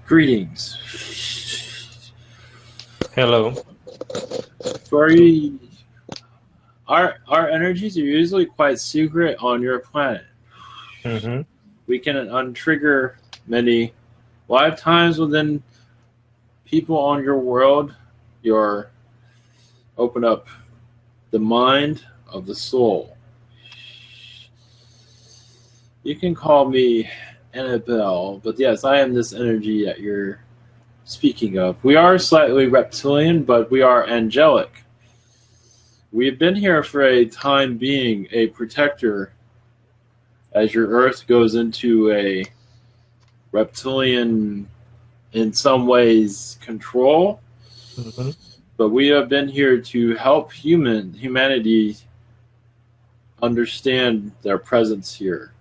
Greetings. Hello. Sorry, our energies are usually quite secret on your planet. Mm-hmm. We can untrigger many lifetimes within people on your world. Your open up the mind of the soul. You can call me Annabelle, but yes, I am this energy that you're speaking of. We are slightly reptilian, but we are angelic. We have been here for a time being, a protector, as your Earth goes into a reptilian, in some ways, control. Mm-hmm. But we have been here to help humanity understand their presence here,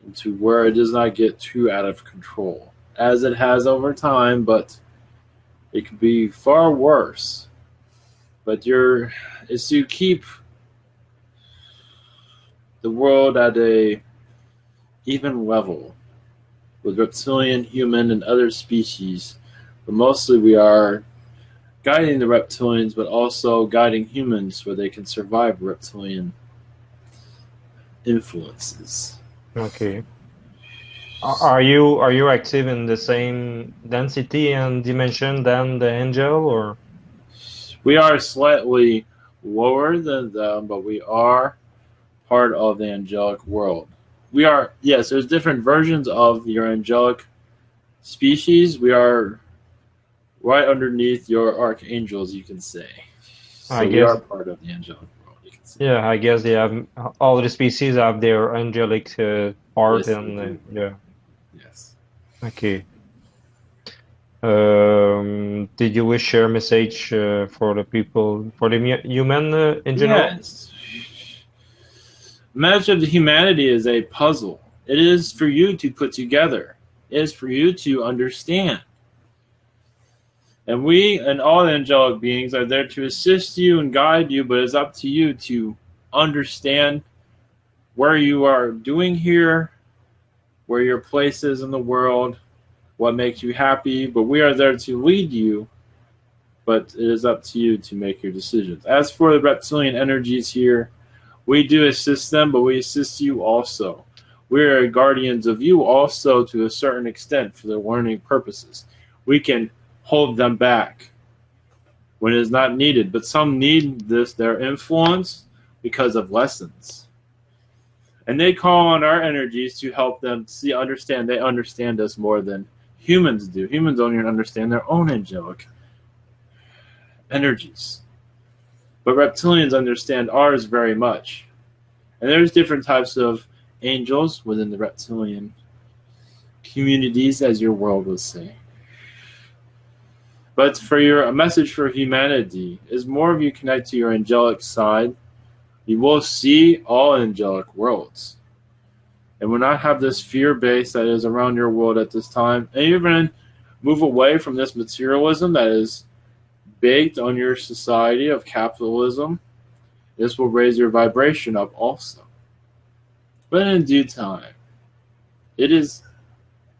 and to where it does not get too out of control, as it has over time, but it could be far worse. But is to keep the world at a even level with reptilian, human, and other species. But mostly we are guiding the reptilians, but also guiding humans where they can survive reptilian influences. Okay. Are you active in the same density and dimension than the angel, or? We are slightly lower than them, but we are part of the angelic world. We are, yes, there's different versions of your angelic species. We are right underneath your archangels, you can say. I So we are guess, part of the angelic world, you can say. yeah, I guess they have all the species have their angelic part, Yes, they and do. yeah. Yes. Okay. Did you wish share a message for the people, for the human in general? Yes. Imagine the humanity is a puzzle. It is for you to put together. It is for you to understand. And we and all the angelic beings are there to assist you and guide you, but it's up to you to understand where you are doing here, where your place is in the world, what makes you happy. But we are there to lead you, but it is up to you to make your decisions. As for the reptilian energies here, we do assist them, but we assist you also. We are guardians of you also to a certain extent for their learning purposes. We can hold them back when it is not needed, but some need their influence because of lessons. And they call on our energies to help them understand. They understand us more than humans do. Humans don't even understand their own angelic energies. But reptilians understand ours very much. And there's different types of angels within the reptilian communities, as your world would say. But a message for humanity is more of you connect to your angelic side, you will see all angelic worlds. And will not have this fear base that is around your world at this time. And even move away from this materialism that is baked on your society of capitalism. This will raise your vibration up also. But in due time, you've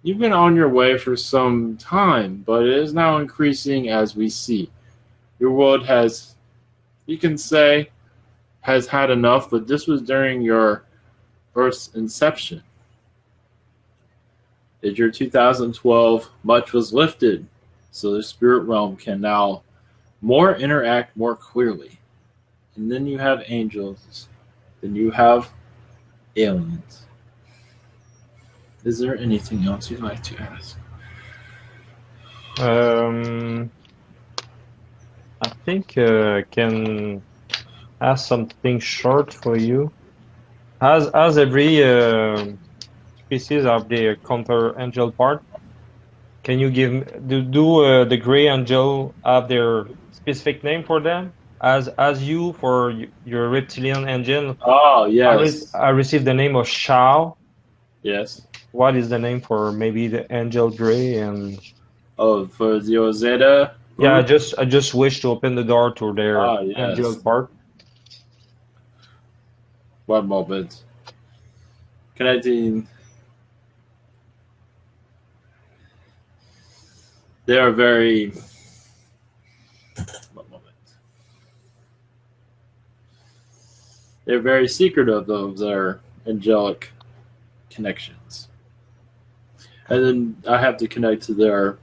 been on your way for some time, but it is now increasing as we see. Your world has, you can say, has had enough, but this was during your Earth's inception. In your 2012, much was lifted, so the spirit realm can now interact more clearly. And then you have angels, then you have aliens. Is there anything else you'd like to ask? I think I can ask something short for you. As every species have their counter angel part, can you the gray angel have their specific name for them? As you for your reptilian angel, Oh, yes. I received the name of Shaow. Yes. What is the name for maybe the angel gray? And Oh, for the Ozeta yeah, group? I just wish to open the door to their Ah, angel yes. part. One moment. Connecting. They are very. One moment. They're very secretive of their angelic connections. And then I have to connect to their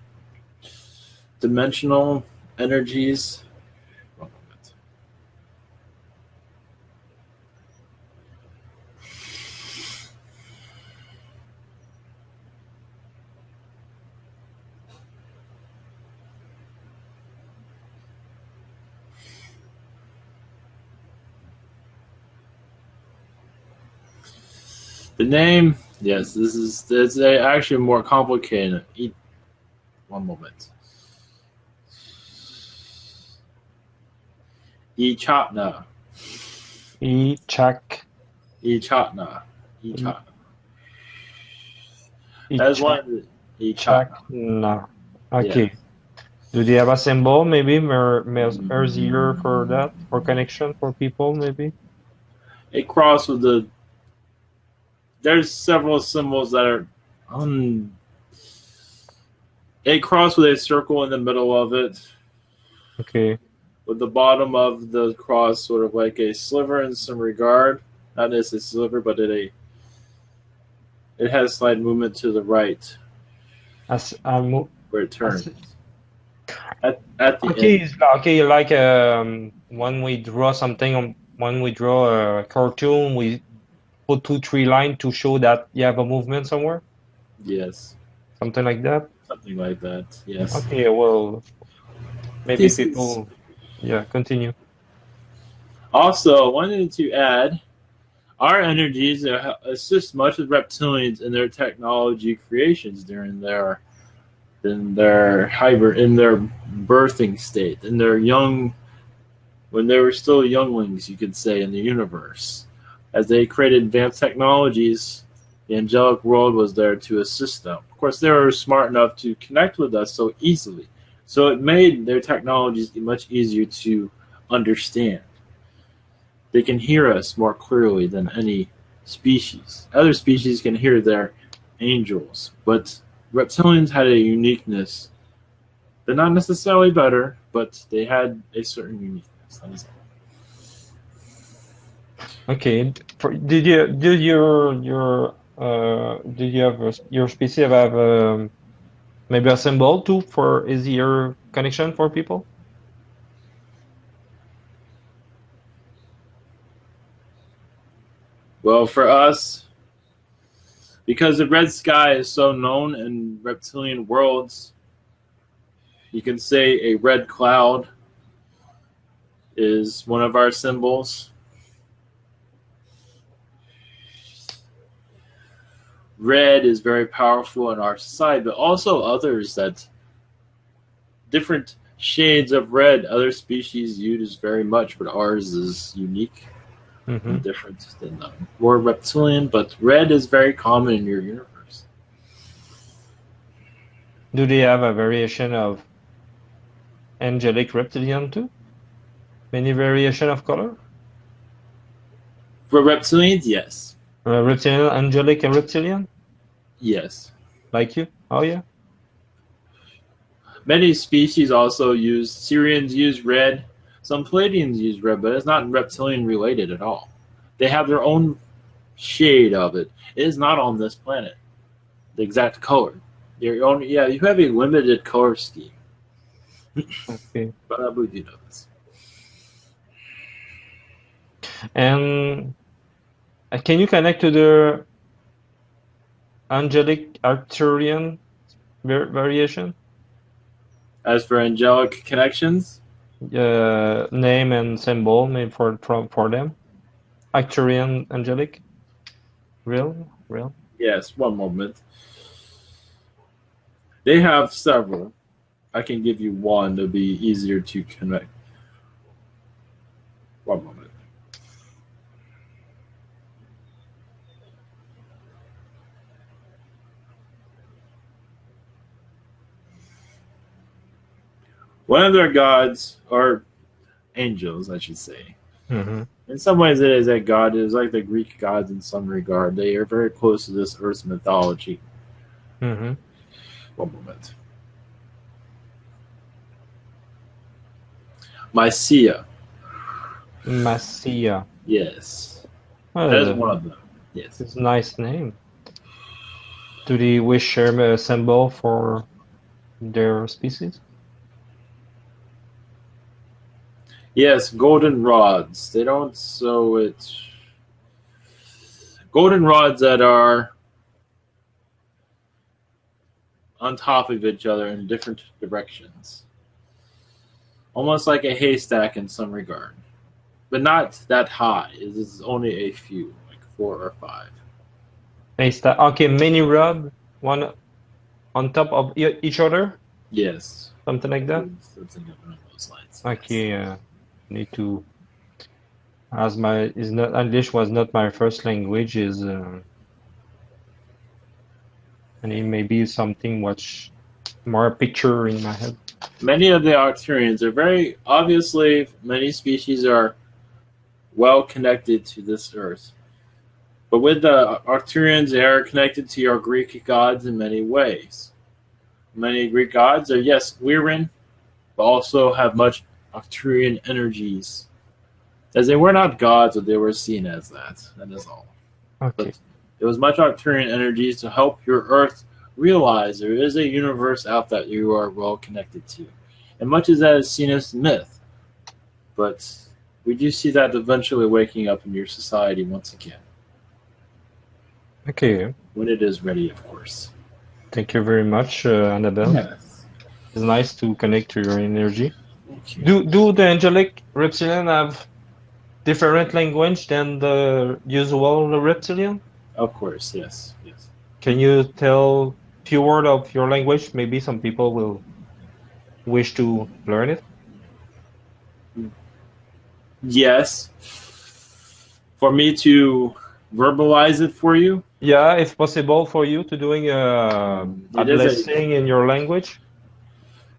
dimensional energies. One moment. The name, yes, it's actually more complicated. One moment. Echatna. Ichak. Echatna. Echatna. Ichak. That's one. Echatna. No. Okay. Yeah. Do they have a symbol, maybe easier for that, for connection for people, maybe? A cross with the. There's several symbols that are. A cross with a circle in the middle of it. Okay. With the bottom of the cross sort of like a sliver in some regard. Not necessarily a sliver, but it has slight movement to the right. Where it turns. At the okay, end. okay, like when we draw something, when we draw a cartoon, we put 2-3 lines to show that you have a movement somewhere? Yes. Something like that? Something like that, yes. Okay, well, maybe This people, yeah, continue. Also, I wanted to add, our energies assist much with reptilians in their technology creations during their birthing state, in their young, when they were still younglings, you could say, in the universe. As they created advanced technologies, the angelic world was there to assist them. Of course, they were smart enough to connect with us so easily, so it made their technologies much easier to understand. They can hear us more clearly than any species. Other species can hear their angels, but reptilians had a uniqueness. They're not necessarily better, but they had a certain uniqueness. That is all. Okay. Did you have your species have maybe a symbol too for easier connection for people? Well, for us, because the red sky is so known in reptilian worlds, you can say a red cloud is one of our symbols. Red is very powerful in our society, but also others that different shades of red other species use very much, but ours is unique and different than them. More reptilian, but red is very common in your universe. Do they have a variation of angelic reptilian too? Many variation of color? For reptilians, yes. Reptilian, angelic and reptilian? Yes. Like you? Oh yeah. Many species also use, Syrians use red, some Palladians use red, but it's not reptilian related at all. They have their own shade of it. It is not on this planet. The exact color. You have a limited color scheme. Okay. But I believe you know this. And can you connect to the angelic Arcturian variation? As for angelic connections? Name and symbol maybe for them? Arcturian angelic? Real? Yes, one moment. They have several. I can give you one to be easier to connect. One moment. One of their gods, or angels, I should say. Mm-hmm. In some ways, it is a god. It is like the Greek gods in some regard. They are very close to this Earth's mythology. Mm-hmm. One moment. Mycia. Masia. Yes. That is Oh, one of them. Yes. it's a nice name. Do they wish share a symbol for their species? Yes, golden rods. They don't so it's golden rods that are on top of each other in different directions. Almost like a haystack in some regard. But not that high. It is only a few, like 4 or 5. Okay, mini rod, one on top of each other, Yes. something like that. Something along those lines. Yes. Okay, need to, as my is not English was not my first language, is and it may be something much more picture in my head. Many of the Arcturians are very obviously many species are well connected to this earth. But with the Arcturians, they are connected to your Greek gods in many ways. Many Greek gods are, yes, Weirin, but also have much Arcturian energies. As they were not gods, but they were seen as that. That is all. Okay. But there was much Arcturian energies to help your Earth realize there is a universe out that you are well connected to. And much of that is seen as myth. But we do see that eventually waking up in your society once again. Okay. When it is ready, of course. Thank you very much, Annabelle. Yes. It's nice to connect to your energy. Thank you. Do the angelic reptilian have different language than the usual reptilian? Of course, yes. Yes. Can you tell few word of your language? Maybe some people will wish to learn it. Yes. For me to verbalize it for you? Yeah, if possible for you to doing a blessing in your language.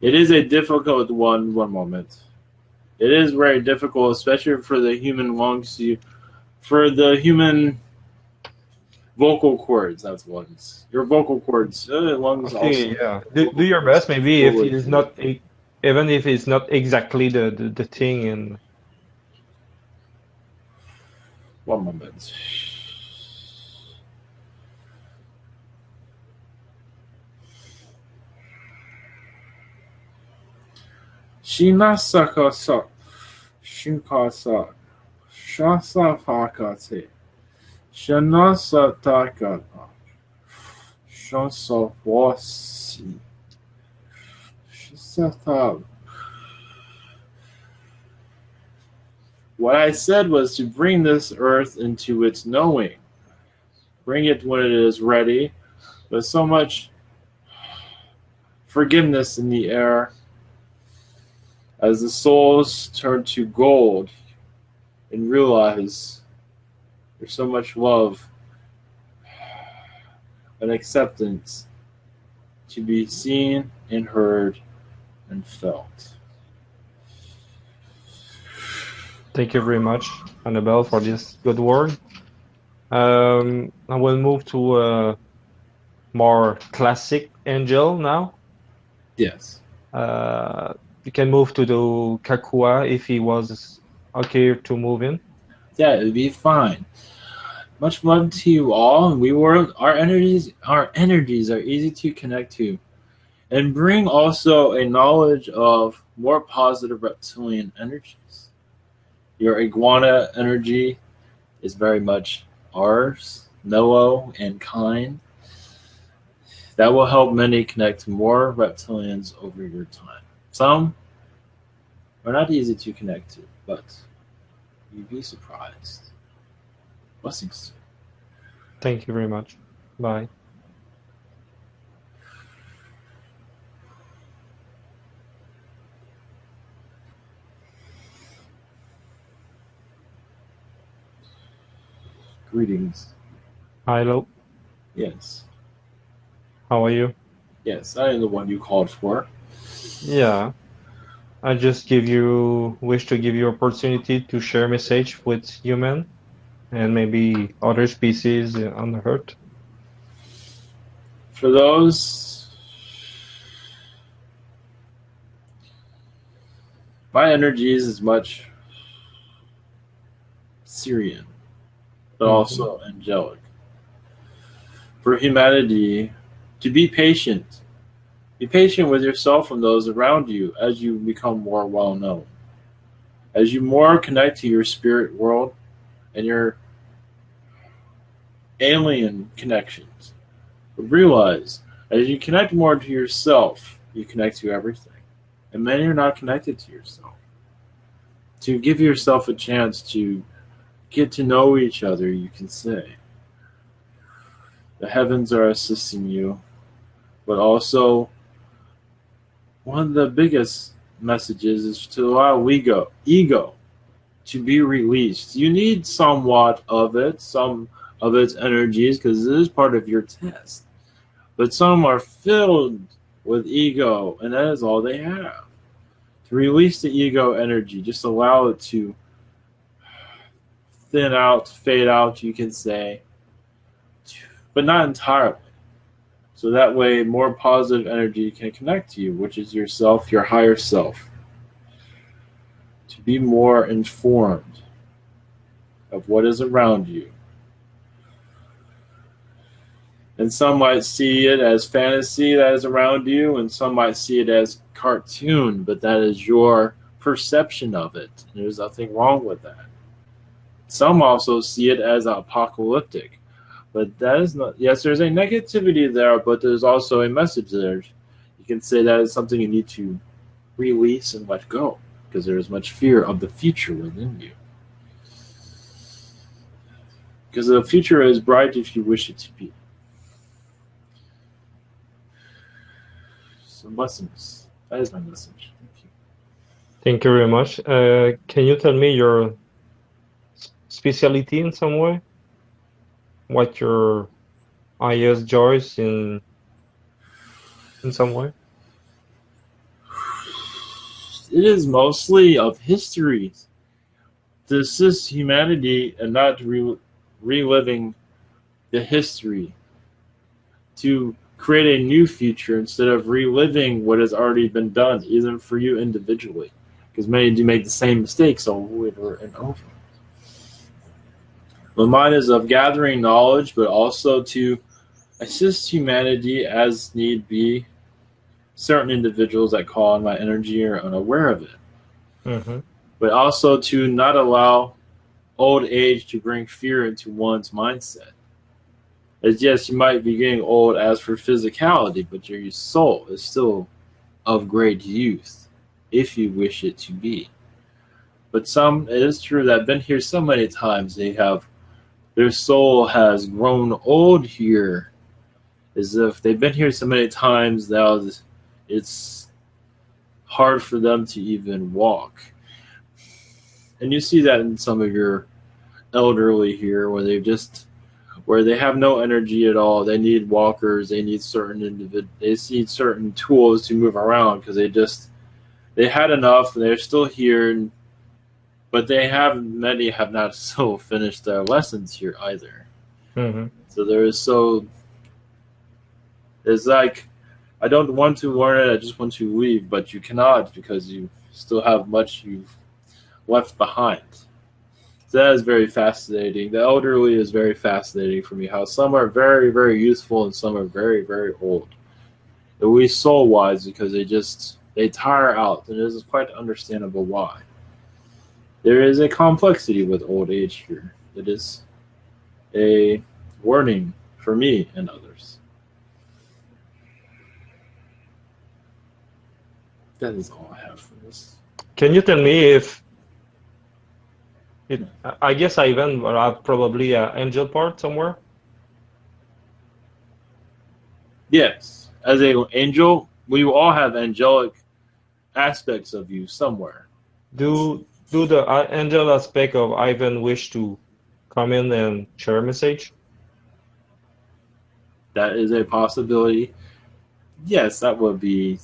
It is a difficult one. One moment. It is very difficult, especially for the human lungs. For the human vocal cords, that's lungs. Your vocal cords, lungs Okay, also. yeah. Do your best. Maybe if it's not, even if it's not exactly the thing. And one moment. Shinasakasa, Shinkasa, Shasafakate, Shanasataka, Shansavosi, Shisata. What I said was to bring this earth into its knowing. Bring it when it is ready, with so much forgiveness in the air. As the souls turn to gold and realize there's so much love and acceptance to be seen and heard and felt. thank you very much, Annabelle, for this good word. I will move to a more classic angel now. Yes. You can move to the Kakoua if he was okay to move in. Yeah, it'd be fine. Much love to you all. Our energies are easy to connect to. And bring also a knowledge of more positive reptilian energies. Your iguana energy is very much ours, mellow and kind. That will help many connect to more reptilians over your time. Some are not easy to connect to, but you'd be surprised. Blessings. Thank you very much. Bye. Greetings. Hello. Yes. How are you? Yes, I am the one you called for. Yeah. I just wish to give you opportunity to share message with human and maybe other species on the earth. For those My energy is as much Syrian, but Mm-hmm. also angelic. For humanity to be patient. Be patient with yourself and those around you as you become more well known. As you more connect to your spirit world and your alien connections. But realize, as you connect more to yourself, you connect to everything. And many are not connected to yourself. To give yourself a chance to get to know each other, you can say. The heavens are assisting you, but also one of the biggest messages is to allow ego to be released. You need somewhat of it, some of its energies, because it is part of your test. But some are filled with ego, and that is all they have. To release the ego energy, just allow it to thin out, fade out, you can say, but not entirely. So that way, more positive energy can connect to you, which is yourself, your higher self. To be more informed of what is around you. And some might see it as fantasy that is around you, and some might see it as cartoon, but that is your perception of it. There's nothing wrong with that. Some also see it as apocalyptic, but that is not. Yes, there's a negativity there, but there's also a message there. You can say that is something you need to release and let go, because there is much fear of the future within you. Because the future is bright if you wish it to be. Some blessings. That is my message. Thank you. Thank you very much. Can you tell me your specialty in some way? What your highest joys in some way? It is mostly of history to assist humanity and not reliving the history, to create a new future instead of reliving what has already been done, even for you individually, because many do make the same mistakes over and over. But mine is of gathering knowledge, but also to assist humanity as need be. Certain individuals that call on my energy are unaware of it. Mm-hmm. But also to not allow old age to bring fear into one's mindset. As yes, you might be getting old as for physicality, but your soul is still of great youth, if you wish it to be. But some, it is true that I've been here so many times, their soul has grown old here, as if they've been here so many times now it's hard for them to even walk. And you see that in some of your elderly here, where they have no energy at all. They need walkers. They need they need certain tools to move around because they had enough. And they're still here, but many have not so finished their lessons here either. Mm-hmm. So it's like, I don't want to learn it. I just want to leave, but you cannot because you still have much you've left behind. So that is very fascinating. The elderly is very fascinating for me. How some are very, very youthful and some are very, very old. At least soul-wise, because they tire out, and it is quite understandable why. There is a complexity with old age here. It is a warning for me and others. That is all I have for this. Can you tell me if I guess I even have probably an angel part somewhere? Yes, as an angel, we all have angelic aspects of you somewhere. Do the angel aspect of Ivan wish to come in and share a message? That is a possibility. Yes, that would be.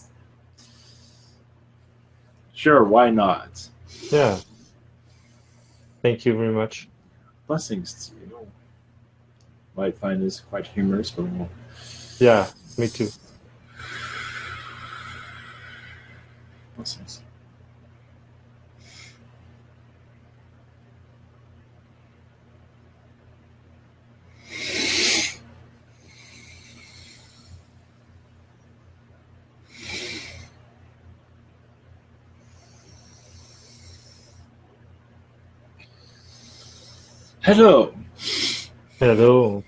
Sure, why not? Yeah. Thank you very much. Blessings to you. Might find this quite humorous, but we'll... Yeah, me too. Blessings. Hello. Hello.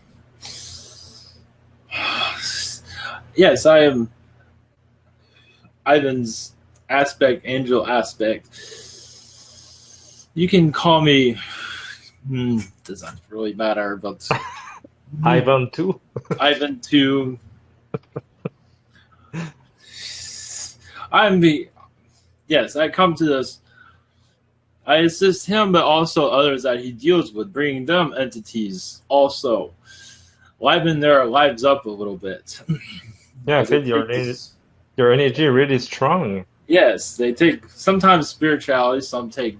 Yes, I am Ivan's aspect, angel aspect. You can call me. Doesn't really matter, but Ivan too. Ivan too. I'm the. Yes, I come to this. I assist him, but also others that he deals with, bringing them entities also, liven their lives up a little bit. Yeah, I As they feel take this, your energy really strong. yes, they take sometimes spirituality, some take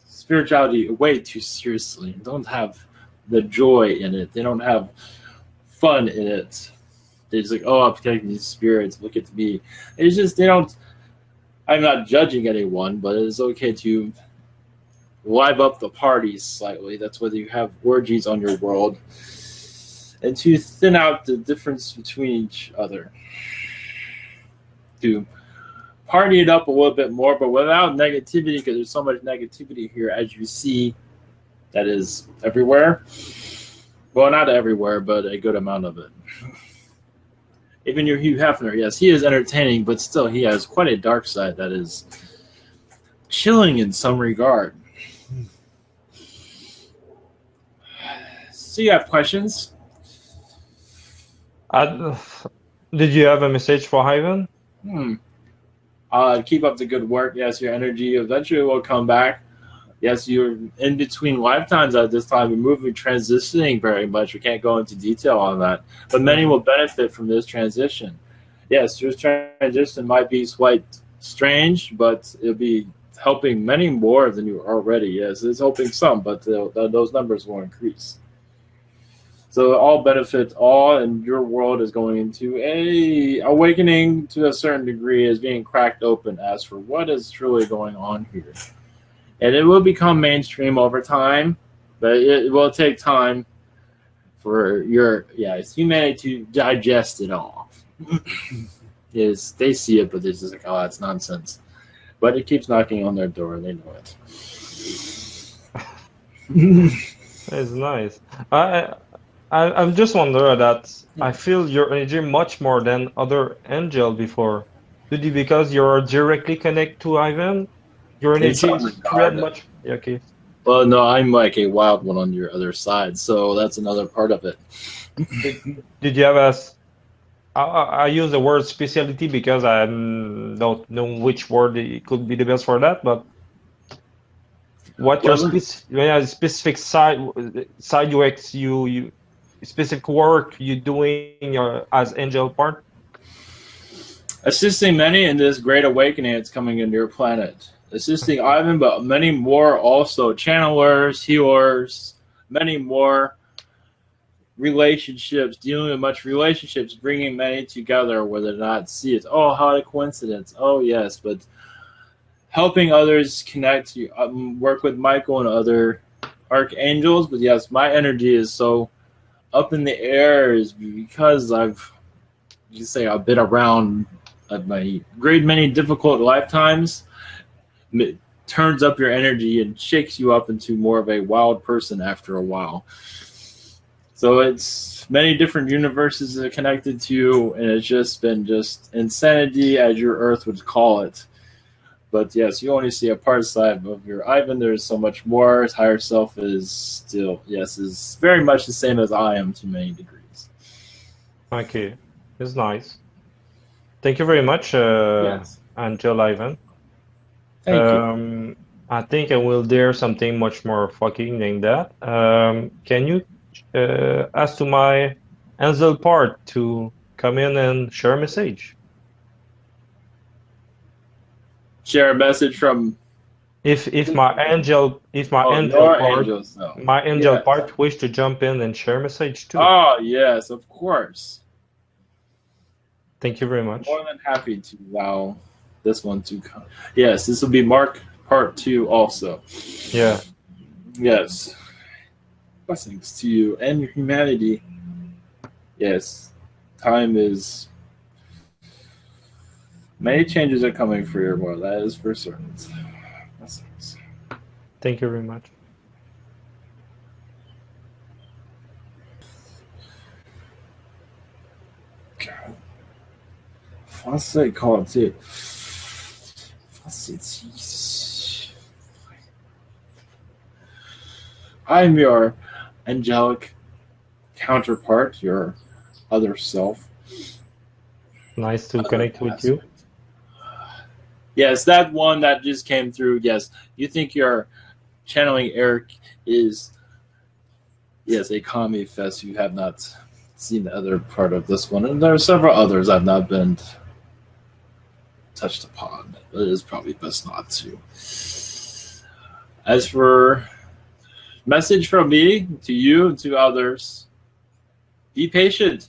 spirituality way too seriously. They don't have the joy in it. They don't have fun in it. They're just like, oh, I'm protecting these spirits. Look at me. It's just they don't. I'm not judging anyone, but it's okay to live up the party slightly. That's whether you have orgies on your world, and to thin out the difference between each other. To party it up a little bit more, but without negativity, because there's so much negativity here, as you see, that is everywhere. Well, not everywhere, but a good amount of it. Even your Hugh Hefner, yes, he is entertaining, but still, he has quite a dark side that is chilling in some regard. So you have questions? Did you have a message for Ivan? Keep up the good work. Yes, your energy eventually will come back. Yes, you're in between lifetimes at this time. You're moving, transitioning very much. We can't go into detail on that, but many will benefit from this transition. Yes, your transition might be quite strange, but it'll be helping many more than you already. Yes, it's helping some, but those numbers will increase. So all benefit, all in your world is going into a awakening to a certain degree, is being cracked open as for what is truly going on here. And it will become mainstream over time, but it will take time for humanity to digest it all. Is they see it, but they're just like, oh, that's nonsense. But it keeps knocking on their door, and they know it. It's nice. I'm just wondering that I feel your energy much more than other angel before. Did you because you're directly connected to Ivan? Your In energy some is spread regard. much. Yeah, okay. Well, no, I'm like a wild one on your other side, so that's another part of it. Did you have I use the word specialty because I don't know which word it could be the best for that, but what your Well, specific side UX you specific work you doing as angel part? assisting many in this great awakening that's coming into your planet. Assisting Okay. Ivan, but many more also channelers, healers, many more relationships, dealing with much relationships, bringing many together where they not see it. Oh, how a coincidence. Oh, yes, but helping others connect, work with Michael and other archangels. But yes, my energy is so up in the air is because I've been around my great many difficult lifetimes. It turns up your energy and shakes you up into more of a wild person after a while. So it's many different universes that are connected to you, and it's just been just insanity, as your Earth would call it. But yes, you only see a part side of your Ivan. There's so much more. His higher self is still, yes, is very much the same as I am to many degrees. Okay, it's nice. Thank you very much, Yes. Angel Ivan. Thank you. Um, I think I will dare something much more fucking than that. Can you ask to my Ansel part to come in and share a message? Share a message from If my angel your part angels, though. Yes. wish to jump in and share a message too. Oh, yes, of course. Thank you very much. More than happy to allow this one to come. Yes, this will be Mark part 2 also. Yeah. Yes. Blessings to you and your humanity. Yes. Time is. Many changes are coming for your world. That is for certain. Blessings. Thank you very much. Français called it. I'm your angelic counterpart, your other self. Nice to connect with you. Yes, that one that just came through. Yes, you think you're channeling Eric is, yes, a comedy fest. You have not seen the other part of this one. And there are several others I've not been touched upon. But it is probably best not to. As for message from me to you and to others, be patient.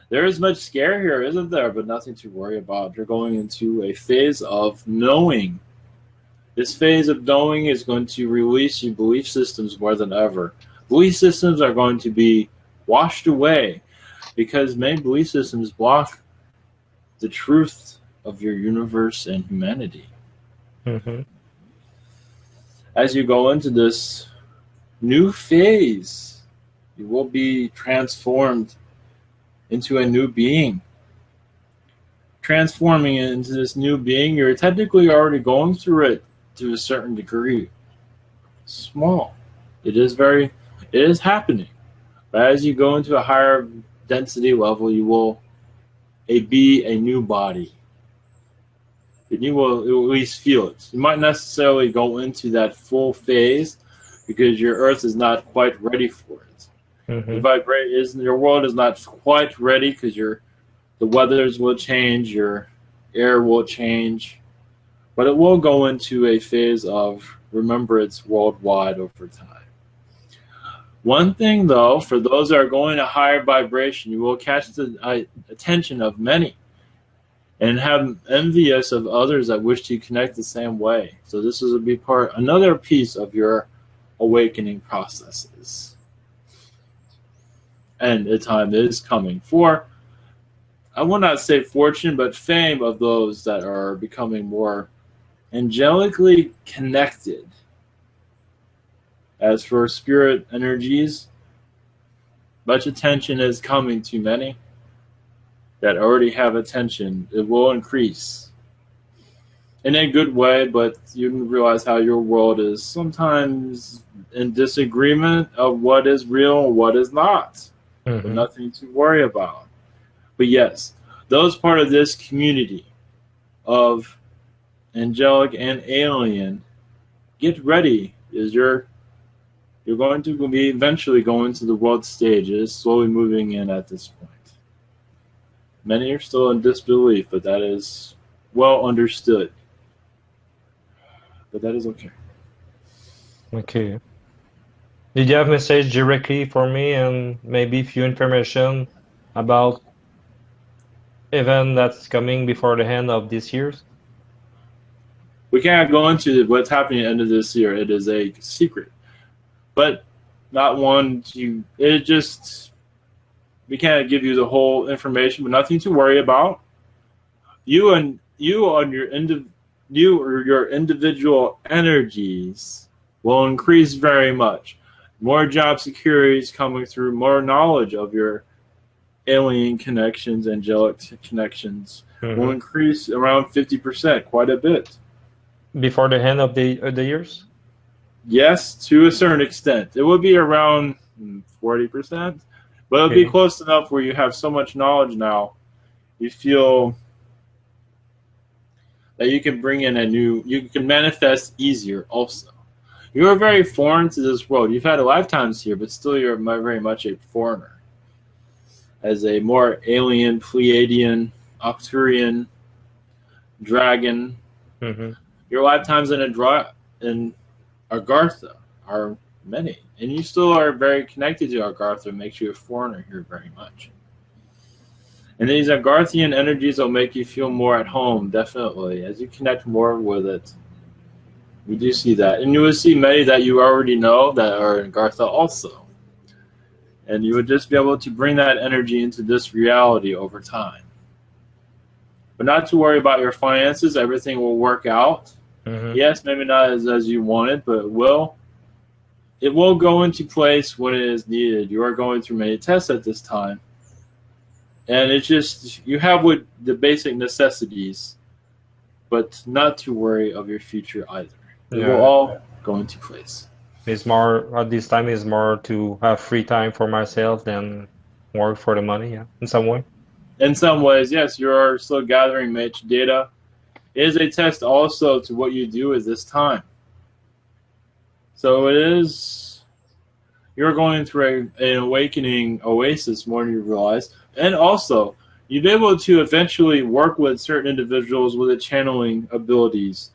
There is much scare here, isn't there? But nothing to worry about. You're going into a phase of knowing. This phase of knowing is going to release your belief systems more than ever. Belief systems are going to be washed away because many belief systems block the truth of your universe and humanity. Mm-hmm. As you go into this new phase, you will be transformed into a new being. Transforming into this new being, you're technically already going through it to a certain degree. Small. It is happening. But as you go into a higher density level, you will be a new body. And you will at least feel it. You might necessarily go into that full phase because your earth is not quite ready for it. Mm-hmm. Your world is not quite ready because the weathers will change, your air will change, but it will go into a phase of remembrance worldwide over time. One thing, though, for those that are going to higher vibration, you will catch the attention of many and have envious of others that wish to connect the same way. So this is another piece of your awakening processes. And the time is coming for, I will not say fortune, but fame of those that are becoming more angelically connected. As for spirit energies, much attention is coming to many that already have attention. It will increase in a good way, but you realize how your world is sometimes in disagreement of what is real and what is not. Mm-hmm. But nothing to worry about. But yes, those part of this community of angelic and alien, get ready, as you're going to be eventually going to the world stages, slowly moving in at this point. Many are still in disbelief, but that is well understood. But that is okay. Okay. Did you have a message directly for me and maybe a few information about event that's coming before the end of this year? We can't go into what's happening at the end of this year. It is a secret. But not one to, we can't give you the whole information, but nothing to worry about. You or your individual energies will increase very much. More job security is coming through, more knowledge of your alien connections, angelic connections will increase around 50%, quite a bit. Before the end of the years? Yes, to a certain extent. It will be around 40%, but it'll be close enough where you have so much knowledge now, you feel that you can bring in you can manifest easier also. You are very foreign to this world. You've had lifetimes here, but still you're very much a foreigner. As a more alien, Pleiadian, Arcturian, dragon, your lifetimes in Agartha are many. And you still are very connected to Agartha, makes you a foreigner here very much. And these Agarthian energies will make you feel more at home, definitely, as you connect more with it. We do see that. And you will see many that you already know that are in Agartha also. And you would just be able to bring that energy into this reality over time. But not to worry about your finances. Everything will work out. Yes, maybe not as you wanted, but it will go into place when it is needed. You are going through many tests at this time. And it's just you have what the basic necessities, but not to worry of your future either. It will Yeah, all go into place. it's more at this time is more to have free time for myself than work for the money, yeah, in some way. In some ways, yes, you are still gathering much data. It is a test also to what you do at this time. So it is you're going through an awakening oasis more than you realize. And also, you'll be able to eventually work with certain individuals with the channeling abilities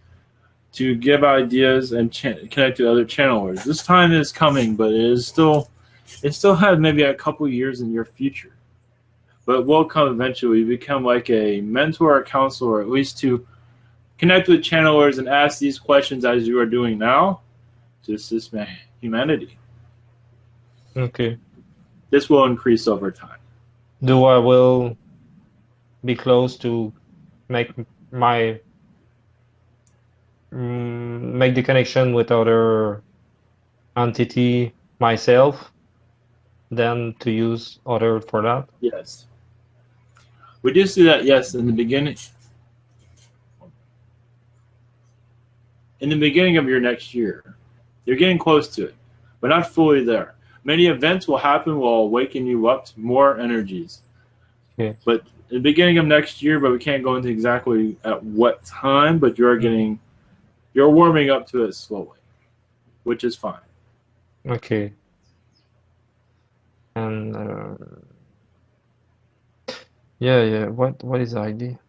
to give ideas and connect to other channelers. This time is coming, but it still has maybe a couple years in your future. But it will come eventually. You become like a mentor or counselor, at least to connect with channelers and ask these questions as you are doing now to assist humanity. Okay. This will increase over time. Do I will be close to make my make the connection with other entity myself, then to use other for that? Yes. We do see that, yes, in the beginning. In the beginning of your next year, you're getting close to it, but not fully there. Many events will happen will awaken you up to more energies. Okay. But in the beginning of next year, but we can't go into exactly at what time, but you're warming up to it slowly, which is fine. Okay. And yeah, yeah. What is the idea?